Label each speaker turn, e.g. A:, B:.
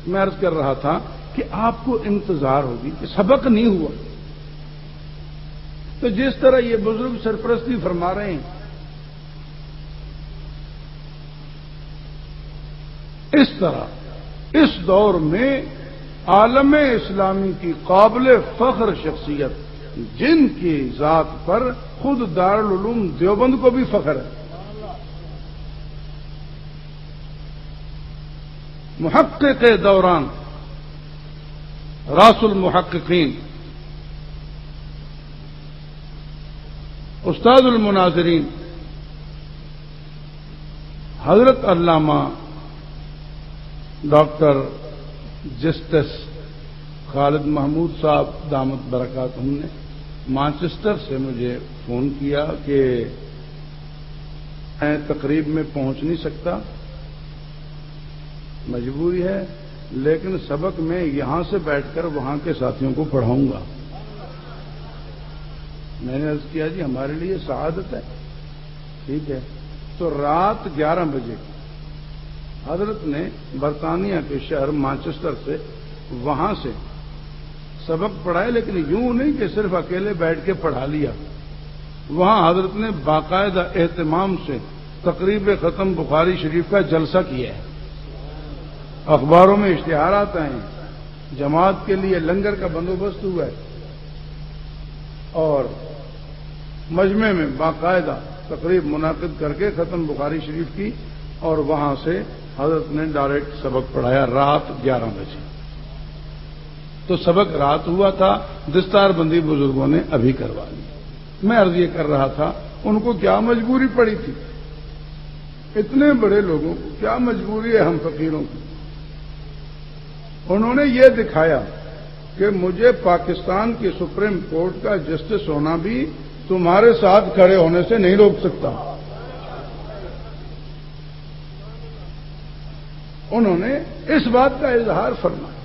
A: میں عرض کر رہا تھا کہ آپ کو انتظار ہوگی کہ سبق نہیں ہوا، تو جس طرح یہ بزرگ سرپرستی فرما رہے ہیں اس طرح اس دور میں عالم اسلامی کی قابل فخر شخصیت جن کی ذات پر خود دارالعلوم دیوبند کو بھی فخر ہے، محقق دوران، راس المحققین، استاد المناظرین، حضرت علامہ ڈاکٹر جسٹس خالد محمود صاحب دامت برکاتہم نے مانچسٹر سے مجھے فون کیا کہ میں تقریب میں پہنچ نہیں سکتا، مجبوری ہے، لیکن سبق میں یہاں سے بیٹھ کر وہاں کے ساتھیوں کو پڑھاؤں گا۔ میں نے عرض کیا جی ہمارے لیے سعادت ہے، ٹھیک ہے۔ تو رات 11 بجے حضرت نے برطانیہ کے شہر مانچسٹر سے وہاں سے سبق پڑھائے، لیکن یوں نہیں کہ صرف اکیلے بیٹھ کے پڑھا لیا، وہاں حضرت نے باقاعدہ اہتمام سے تقریب ختم بخاری شریف کا جلسہ کیا ہے، اخباروں میں اشتہارات آئے ہیں، جماعت کے لیے لنگر کا بندوبست ہوا ہے، اور مجمع میں باقاعدہ تقریب منعقد کر کے ختم بخاری شریف کی، اور وہاں سے حضرت نے ڈائریکٹ سبق پڑھایا رات 11 بجے۔ تو سبق رات ہوا تھا، دستار بندی بزرگوں نے ابھی کروا لی۔ میں عرض یہ کر رہا تھا ان کو کیا مجبوری پڑی تھی، اتنے بڑے لوگوں کو کیا مجبوری ہے ہم فقیروں کی۔ انہوں نے یہ دکھایا کہ مجھے پاکستان کی سپریم کورٹ کا جسٹس ہونا بھی تمہارے ساتھ کھڑے ہونے سے نہیں روک سکتا۔ انہوں نے اس بات کا اظہار فرمایا